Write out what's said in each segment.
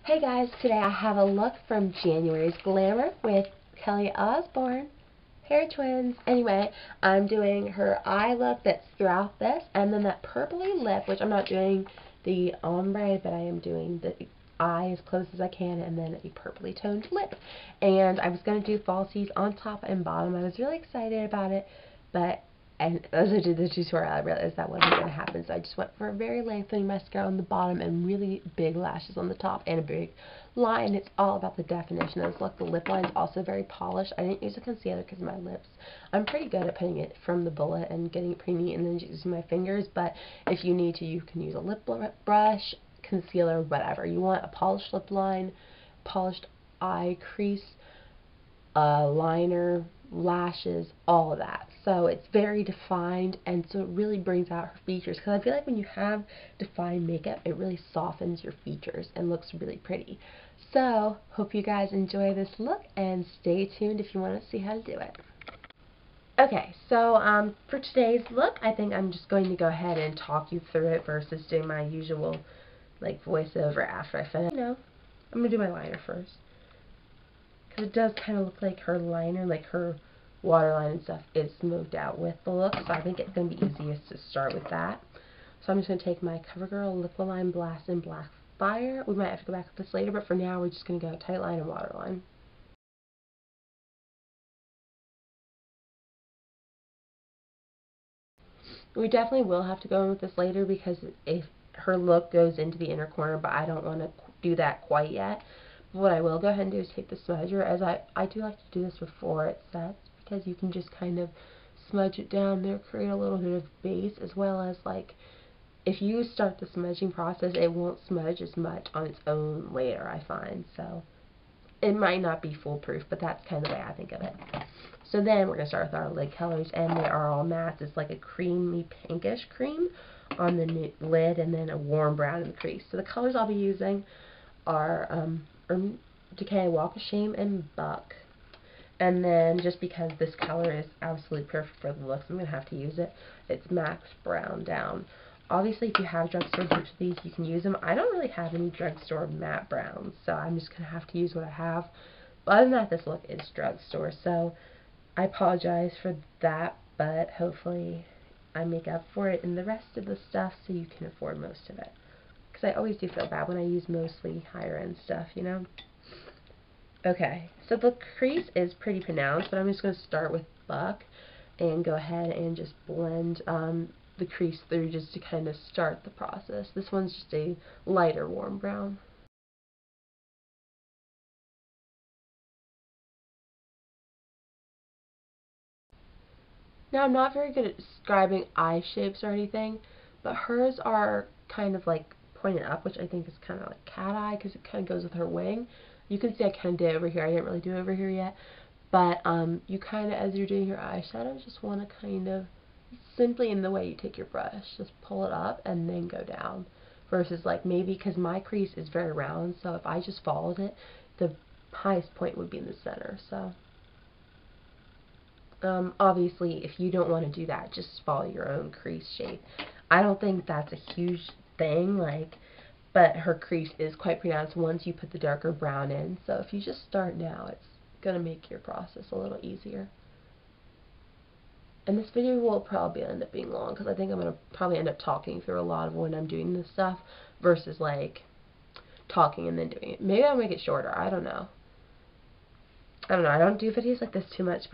Hey guys, today I have a look from January's Glamour with Kelly Osbourne, hair twins. Anyway, I'm doing her eye look that's throughout this, and then that purpley lip, which I'm not doing the ombre, but I am doing the eye as close as I can, and then a purpley toned lip. And I was going to do falsies on top and bottom. I was really excited about it, but as I did the tutorial, I realized that wasn't going to happen, so I just went for a very lengthening mascara on the bottom and really big lashes on the top and a big line. It's all about the definition of this look. The lip line is also very polished. I didn't use a concealer because my lips, I'm pretty good at putting it from the bullet and getting it pretty neat and then using my fingers, but if you need to, you can use a lip brush, concealer, whatever. You want a polished lip line, polished eye crease, liner, lashes, all of that. So it's very defined, and so it really brings out her features, because I feel like when you have defined makeup, it really softens your features and looks really pretty. So hope you guys enjoy this look, and stay tuned if you want to see how to do it. Okay, so for today's look, I think I'm just going to go ahead and talk you through it versus doing my usual like voiceover after I finish. I'm going to do my liner first, because it does kind of look like her liner, like her waterline and stuff is smoothed out with the look, so I think it's going to be easiest to start with that. So I'm just going to take my CoverGirl Liquid Blast in Black Fire. We might have to go back to this later, but for now we're just going to go tight line and waterline. We definitely will have to go in with this later, because if her look goes into the inner corner, but I don't want to do that quite yet. But what I will go ahead and do is take the smudger, as I do like to do this before it sets, because you can just kind of smudge it down there, create a little bit of base, as well as, like, if you start the smudging process, it won't smudge as much on its own later, I find. So it might not be foolproof, but that's kind of the way I think of it. So then we're going to start with our lid colors, and they are all mattes. It's like a creamy pinkish cream on the lid, and then a warm brown in the crease. So the colors I'll be using are Urban Decay, Walk of Shame, and Buck. And then, just because this color is absolutely perfect for the looks, I'm going to have to use it. It's Max Brown Down. Obviously, if you have drugstore dupes of these, you can use them. I don't really have any drugstore matte browns, so I'm just going to have to use what I have. But other than that, this look is drugstore, so I apologize for that, but hopefully I make up for it in the rest of the stuff so you can afford most of it. Because I always do feel bad when I use mostly higher end stuff, you know? Okay, so the crease is pretty pronounced, but I'm just going to start with Buck and go ahead and just blend the crease through, just to kind of start the process. This one's just a lighter warm brown. Now, I'm not very good at describing eye shapes or anything, but hers are kind of like pointed up, which I think is kind of like cat eye, because it kind of goes with her wing. You can see I kind of did it over here. I didn't really do it over here yet, but you kind of, as you're doing your eyeshadow, just want to kind of, simply in the way you take your brush, just pull it up and then go down, versus like maybe, because my crease is very round, so if I just followed it, the highest point would be in the center. So obviously, if you don't want to do that, just follow your own crease shape. I don't think that's a huge thing, like, but her crease is quite pronounced once you put the darker brown in. So if you just start now, it's going to make your process a little easier. And this video will probably end up being long, because I think I'm going to probably end up talking through a lot of when I'm doing this stuff, versus like talking and then doing it. Maybe I'll make it shorter. I don't know. I don't do videos like this too much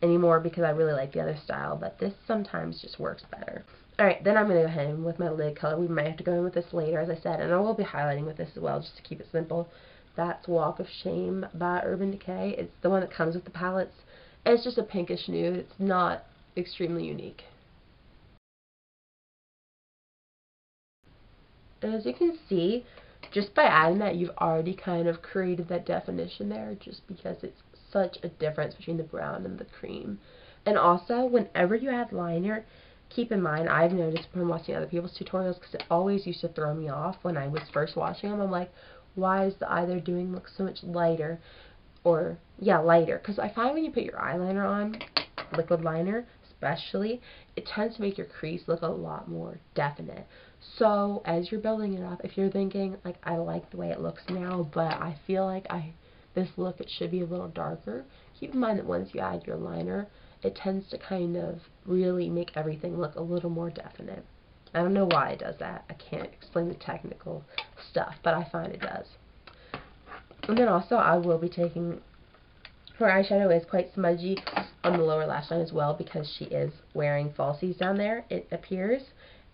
anymore, because I really like the other style, but this sometimes just works better. Alright, then I'm going to go ahead and with my lid color. We might have to go in with this later, as I said, and I will be highlighting with this as well, just to keep it simple. That's Walk of Shame by Urban Decay. It's the one that comes with the palettes. It's just a pinkish nude. It's not extremely unique. And as you can see, just by adding that, you've already kind of created that definition there, just because it's such a difference between the brown and the cream. And also, whenever you add liner, keep in mind, I've noticed when watching other people's tutorials, because it always used to throw me off when I was first watching them. I'm like, why is the eye they're doing look so much lighter? Or, yeah, lighter. Because I find when you put your eyeliner on, liquid liner, especially, it tends to make your crease look a lot more definite. So as you're building it up, if you're thinking, like, I like the way it looks now, but I feel like this look, it should be a little darker, keep in mind that once you add your liner, it tends to kind of really make everything look a little more definite. I don't know why it does that. I can't explain the technical stuff, but I find it does. And then also, I will be taking, her eyeshadow is quite smudgy on the lower lash line as well because she is wearing falsies down there, it appears,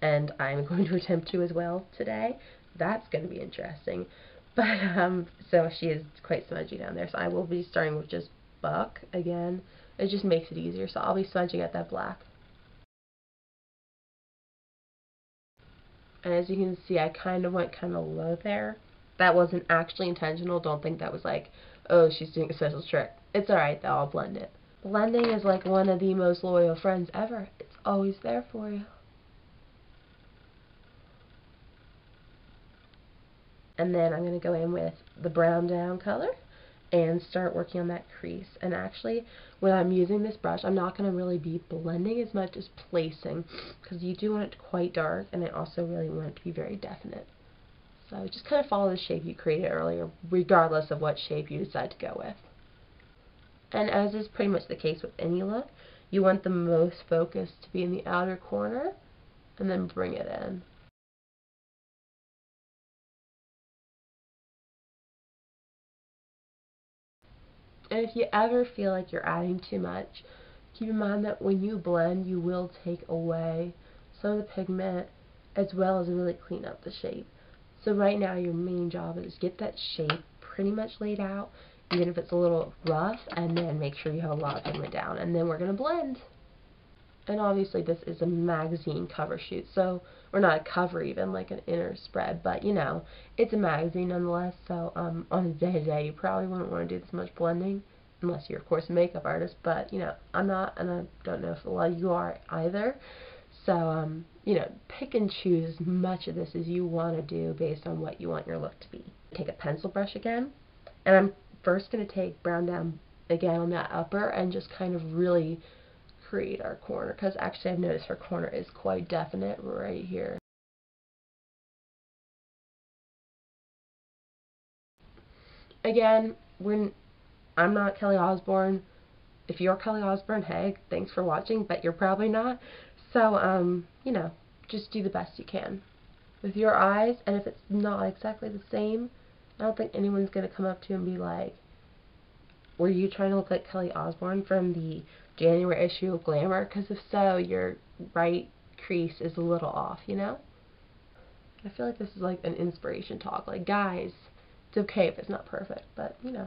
and I'm going to attempt to as well today. That's going to be interesting. But, so she is quite smudgy down there, so I will be starting with just Buck again. It just makes it easier, so I'll be smudging at that black. And as you can see, I kind of went kind of low there. That wasn't actually intentional. Don't think that was like, oh, she's doing a special trick. It's alright though, I'll blend it. Blending is like one of the most loyal friends ever. It's always there for you. And then I'm going to go in with the brown down color and start working on that crease. And actually, when I'm using this brush, I'm not going to really be blending as much as placing, because you do want it quite dark, and I also really want it to be very definite. So just kind of follow the shape you created earlier, regardless of what shape you decide to go with. And as is pretty much the case with any look, you want the most focus to be in the outer corner, and then bring it in. And if you ever feel like you're adding too much, keep in mind that when you blend, you will take away some of the pigment as well as really clean up the shape. So right now your main job is get that shape pretty much laid out, even if it's a little rough, and then make sure you have a lot of pigment down, and then we're going to blend. And obviously this is a magazine cover shoot, so, or not a cover even, like an inner spread, but you know, it's a magazine nonetheless, so on a day-to-day you probably wouldn't want to do this much blending, unless you're of course a makeup artist, but you know, I'm not, and I don't know if a lot of you are either, so you know, pick and choose as much of this as you want to do based on what you want your look to be. Take a pencil brush again, and I'm first going to take brown down again on that upper and just kind of really create our corner, because actually I've noticed her corner is quite definite right here. Again, I'm not Kelly Osbourne. If you're Kelly Osbourne, hey, thanks for watching, but you're probably not. So, you know, just do the best you can with your eyes, and if it's not exactly the same, I don't think anyone's going to come up to you and be like, were you trying to look like Kelly Osbourne from the January issue of Glamour? Because if so, your right crease is a little off, you know? I feel like this is like an inspiration talk. Like, guys, it's okay if it's not perfect, but, you know,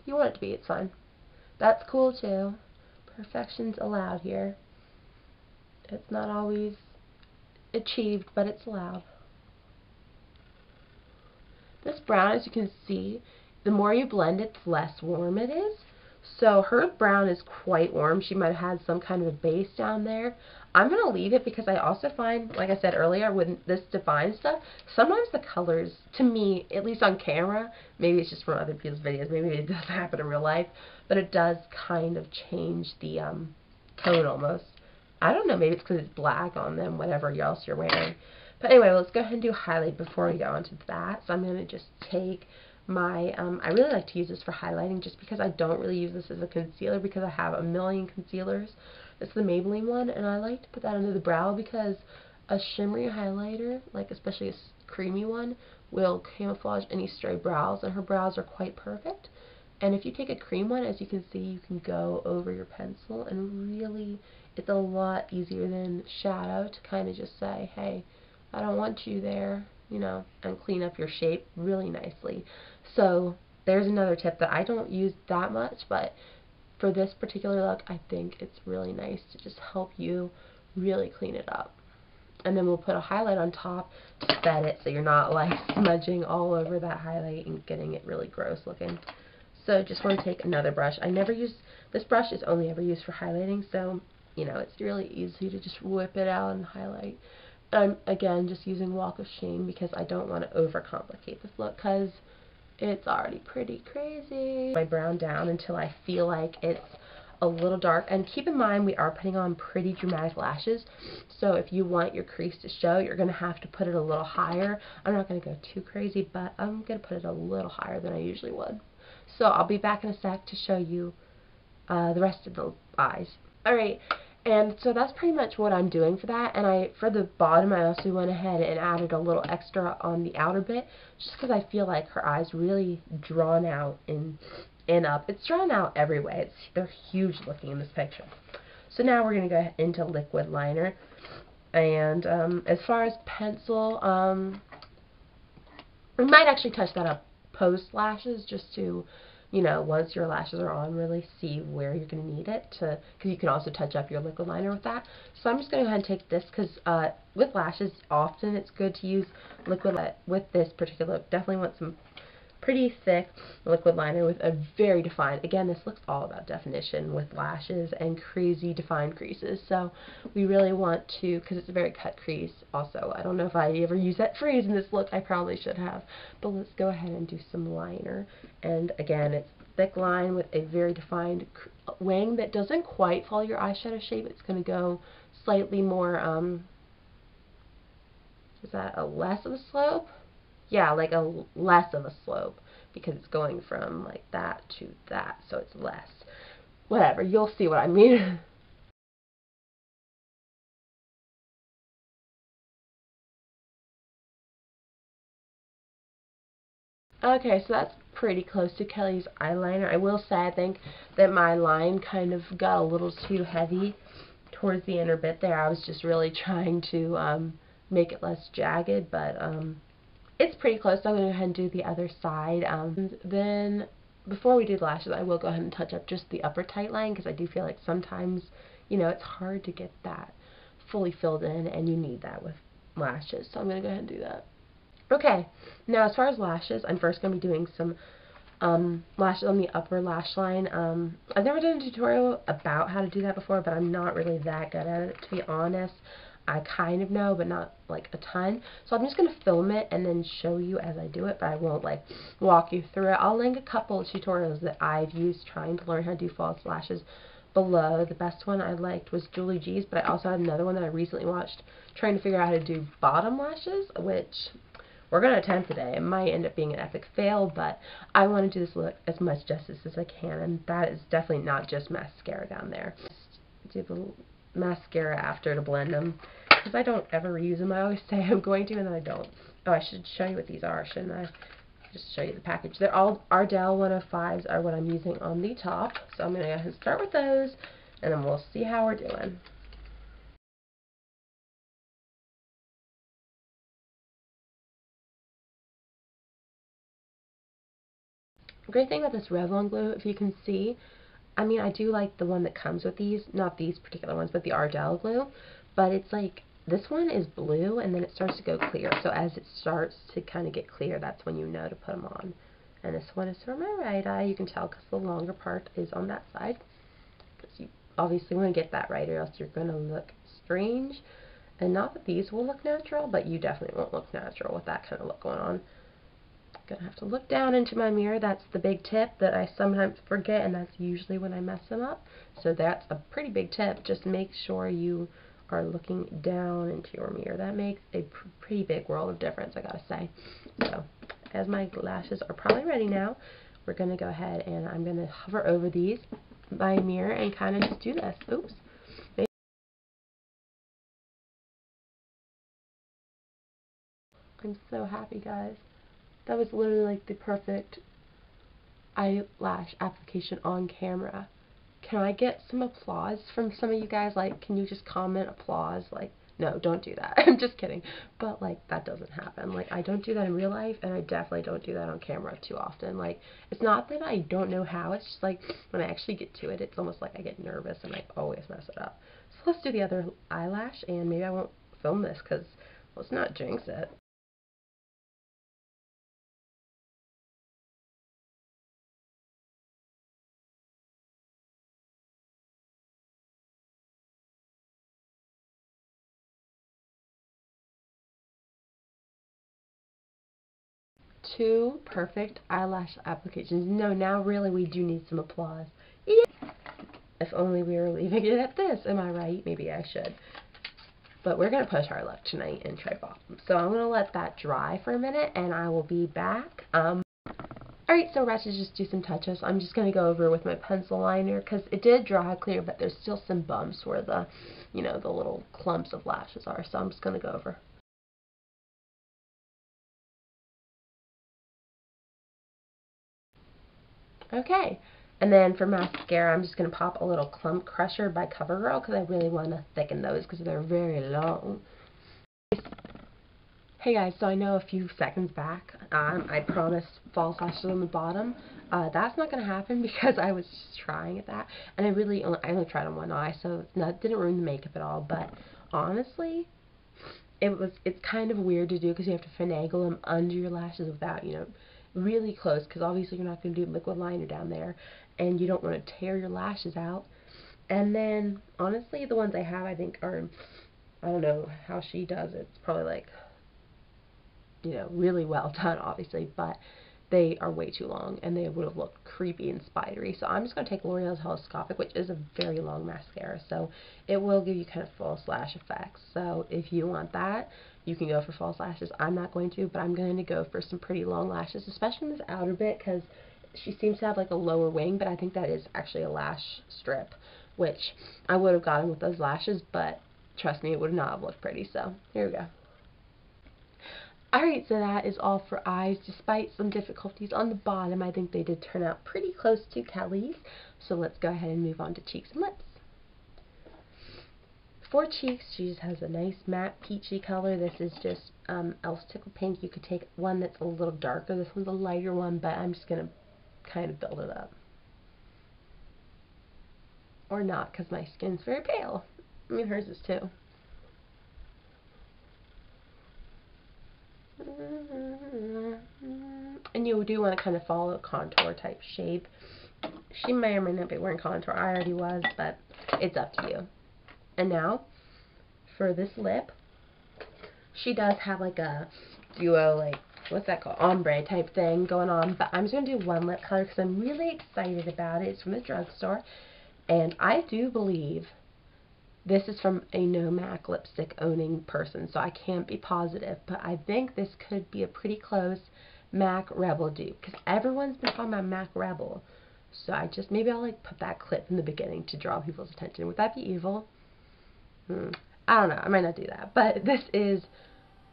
if you want it to be, it's fine. That's cool, too. Perfection's allowed here. It's not always achieved, but it's allowed. This brown, as you can see, the more you blend it, the less warm it is. So her brown is quite warm. She might have had some kind of a base down there. I'm going to leave it because I also find, like I said earlier, with this defined stuff, sometimes the colors, to me, at least on camera, maybe it's just from other people's videos, maybe it doesn't happen in real life, but it does kind of change the tone almost. I don't know, maybe it's because it's black on them, whatever else you're wearing. But anyway, let's go ahead and do highlight before we go into that. So I'm going to just take my, I really like to use this for highlighting just because I don't really use this as a concealer because I have a million concealers. It's the Maybelline one, and I like to put that under the brow because a shimmery highlighter, like especially a creamy one, will camouflage any stray brows, and her brows are quite perfect. And if you take a cream one, as you can see, you can go over your pencil, and really, it's a lot easier than shadow to kind of just say, hey, I don't want you there, you know, and clean up your shape really nicely. So there's another tip that I don't use that much, but for this particular look, I think it's really nice to just help you really clean it up. And then we'll put a highlight on top to set it so you're not like smudging all over that highlight and getting it really gross looking. So just want to take another brush. I never use, this brush is only ever used for highlighting, so you know, it's really easy to just whip it out and highlight. I'm, again, just using Walk of Shame because I don't want to overcomplicate this look because it's already pretty crazy. I brown down until I feel like it's a little dark. And keep in mind, we are putting on pretty dramatic lashes, so if you want your crease to show, you're going to have to put it a little higher. I'm not going to go too crazy, but I'm going to put it a little higher than I usually would. So I'll be back in a sec to show you the rest of the eyes. Alright, and so that's pretty much what I'm doing for that. And for the bottom, I also went ahead and added a little extra on the outer bit, just because I feel like her eyes really drawn out and up. It's drawn out every way. They're huge looking in this picture. So now we're going to go into liquid liner. And as far as pencil, we might actually touch that up post lashes, just to, you know, once your lashes are on, really see where you're going to need it, because you can also touch up your liquid liner with that. So I'm just going to go ahead and take this, because with lashes, often it's good to use liquid. With this particular look, definitely want some pretty thick liquid liner with a very defined, again, this looks all about definition with lashes and crazy defined creases. So we really want to, because it's a very cut crease. Also, I don't know if I ever use that phrase in this look. I probably should have. But let's go ahead and do some liner. And again, it's thick line with a very defined wing that doesn't quite follow your eyeshadow shape. It's going to go slightly more, is that a less of a slope? Yeah, like a less of a slope, because it's going from like that to that, so it's less. Whatever, you'll see what I mean. Okay, so that's pretty close to Kelly's eyeliner. I will say I think that my line kind of got a little too heavy towards the inner bit there. I was just really trying to make it less jagged, but it's pretty close, so I'm going to go ahead and do the other side. And then, before we do the lashes, I will go ahead and touch up just the upper tight line, because I do feel like sometimes, you know, it's hard to get that fully filled in, and you need that with lashes. So I'm going to go ahead and do that. Okay, now as far as lashes, I'm first going to be doing some lashes on the upper lash line. I've never done a tutorial about how to do that before, but I'm not really that good at it, to be honest. I kind of know, but not like a ton. So I'm just going to film it and then show you as I do it, but I won't like walk you through it. I'll link a couple of tutorials that I've used trying to learn how to do false lashes below. The best one I liked was Julie G's, but I also had another one that I recently watched trying to figure out how to do bottom lashes, which we're going to attempt today. It might end up being an epic fail, but I want to do this look as much justice as I can, and that is definitely not just mascara down there. Just do the mascara after to blend them, because I don't ever reuse them. I always say I'm going to, and then I don't. Oh, I should show you what these are, shouldn't I? Just show you the package. They're all Ardell 105s are what I'm using on the top, so I'm going to go ahead and start with those, and then we'll see how we're doing. The great thing about this Revlon glue, if you can see, I mean, I do like the one that comes with these, not these particular ones, but the Ardell glue, but it's like, this one is blue, and then it starts to go clear, so as it starts to kind of get clear, that's when you know to put them on. And this one is for my right eye, you can tell because the longer part is on that side, because you obviously want to get that right, or else you're going to look strange. And not that these will look natural, but you definitely won't look natural with that kind of look going on. Gonna have to look down into my mirror. That's the big tip that I sometimes forget, and that's usually when I mess them up. So that's a pretty big tip. Just make sure you are looking down into your mirror. That makes a pretty big world of difference, I gotta say. So as my lashes are probably ready now, we're gonna go ahead and I'm gonna hover over these by mirror and kind of just do this. Oops. I'm so happy, guys. That was literally like the perfect eyelash application on camera. Can I get some applause from some of you guys? Like, can you just comment applause? Like, no, don't do that. I'm just kidding. But, like, that doesn't happen. Like, I don't do that in real life, and I definitely don't do that on camera too often. Like, it's not that I don't know how. It's just, like, when I actually get to it, it's almost like I get nervous, and I always mess it up. So let's do the other eyelash, and maybe I won't film this, because let's not jinx it. Two perfect eyelash applications. No, now really we do need some applause. Yeah. If only we were leaving it at this. Am I right? Maybe I should. But we're going to push our luck tonight and try bottom. So I'm going to let that dry for a minute, and I will be back. Alright, so we're about to just do some touch-ups. I'm just going to go over with my pencil liner, because it did dry clear, but there's still some bumps where the, you know, the little clumps of lashes are. So I'm just going to go over. Okay, and then for mascara, I'm just going to pop a little Clump Crusher by CoverGirl, because I really want to thicken those, because they're very long. Hey guys, so I know a few seconds back, I promised false lashes on the bottom. That's not going to happen because I was just trying at that, and I only tried on one eye, so it didn't ruin the makeup at all, but honestly, it's kind of weird to do because you have to finagle them under your lashes without, you know, really close, because obviously you're not going to do liquid liner down there, and you don't want to tear your lashes out. And then, honestly, the ones I have, I think are, I don't know how she does it. It's probably like, you know, really well done, obviously, but they are way too long, and they would have looked creepy and spidery. So I'm just going to take L'Oreal Telescopic, which is a very long mascara, so it will give you kind of false lash effects. So if you want that, you can go for false lashes. I'm not going to, but I'm going to go for some pretty long lashes, especially in this outer bit, because she seems to have like a lower wing, but I think that is actually a lash strip, which I would have gotten with those lashes, but trust me, it would not have looked pretty. So here we go. Alright, so that is all for eyes. Despite some difficulties on the bottom, I think they did turn out pretty close to Kelly's. So let's go ahead and move on to cheeks and lips. For cheeks, she just has a nice matte peachy color. This is just Elf's Tickle Pink. You could take one that's a little darker. This one's a lighter one, but I'm just going to kind of build it up. Or not, because my skin's very pale. I mean, hers is too. And you do want to kind of follow a contour type shape. She may or may not be wearing contour. I already was, but it's up to you. And now, for this lip, she does have like a duo, like, what's that called? Ombre type thing going on. But I'm just going to do one lip color because I'm really excited about it. It's from the drugstore. And I do believe this is from a no MAC lipstick owning person, so I can't be positive, but I think this could be a pretty close MAC Rebel dupe, because everyone's been talking about MAC Rebel, so maybe I'll like put that clip in the beginning to draw people's attention. Would that be evil? I don't know, I might not do that, but this is,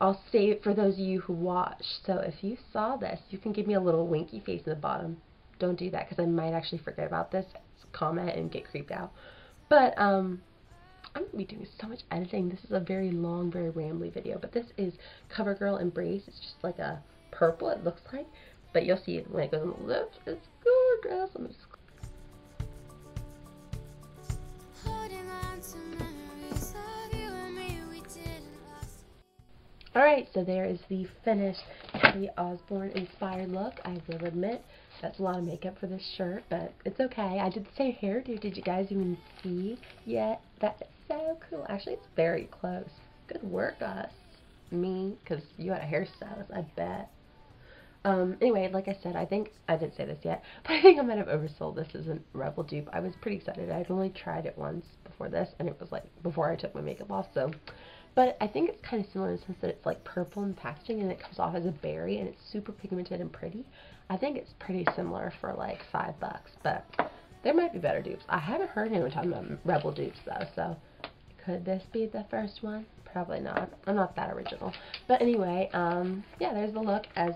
I'll save it for those of you who watch, so if you saw this, you can give me a little winky face in the bottom. Don't do that, because I might actually forget about this, comment and get creeped out. But, I'm going to be doing so much editing. This is a very long, very rambly video, but this is CoverGirl Embrace. It's just like a purple, it looks like, but you'll see it when it goes on the lips. It's gorgeous. I'm just... Alright, so there is the finished Kelly Osbourne inspired look. I will admit that's a lot of makeup for this shirt, but it's okay. I did the same hairdo. Did you guys even see yet? That's so cool. Actually, it's very close. Good work, us. Me, because you had a hairstylist, I bet. Anyway, like I said, I think, I didn't say this yet, but I think I might have oversold this as a Rebel dupe. I was pretty excited. I'd only tried it once before this, and it was like before I took my makeup off, so. But I think it's kind of similar in the sense that it's like purple in packaging, and it comes off as a berry, and it's super pigmented and pretty. I think it's pretty similar for like $5, but there might be better dupes. I haven't heard anyone talking about Rebel dupes though, so could this be the first one? Probably not. I'm not that original. But anyway, yeah, there's the look. As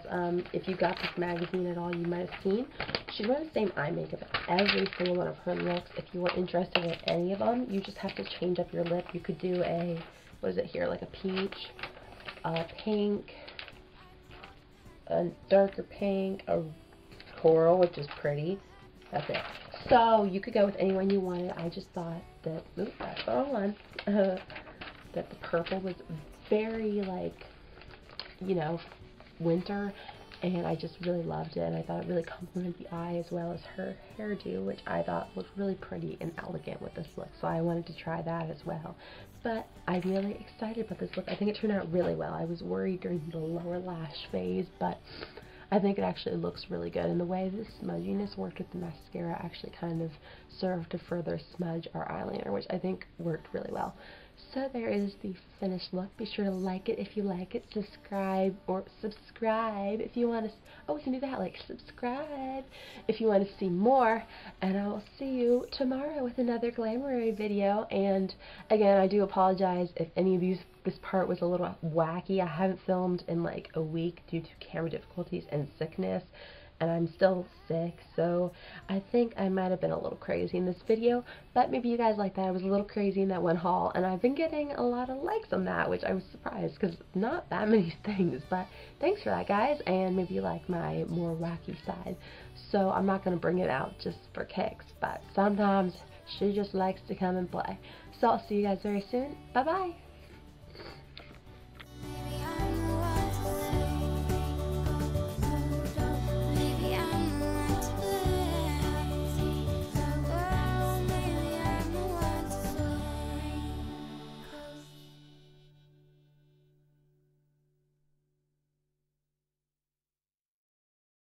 if you got this magazine at all, you might have seen. She wears the same eye makeup as every single one of her looks. If you were interested in any of them, you just have to change up your lip. You could do a, what is it here, like a peach, a pink, a darker pink, a coral, which is pretty. That's it. So you could go with anyone you wanted. I just thought that, oops, that's the wrong one, that the purple was very, like, you know, winter, and I just really loved it, and I thought it really complemented the eye as well as her hairdo, which I thought looked really pretty and elegant with this look, so I wanted to try that as well. But I'm really excited about this look. I think it turned out really well. I was worried during the lower lash phase, but I think it actually looks really good, and the way the smudginess worked with the mascara actually kind of served to further smudge our eyeliner, which I think worked really well. So there is the finished look. Be sure to like it if you like it, subscribe if you want to, oh, we can do that, like subscribe if you want to see more, and I will see you tomorrow with another Glamour video. And again, I do apologize if any of this part was a little wacky. I haven't filmed in like a week due to camera difficulties and sickness, and I'm still sick, so I think I might have been a little crazy in this video, but maybe you guys like that. I was a little crazy in that one haul, and I've been getting a lot of likes on that, which I was surprised, because not that many things, but thanks for that, guys, and maybe you like my more wacky side. So I'm not going to bring it out just for kicks, but sometimes she just likes to come and play. So I'll see you guys very soon. Bye-bye!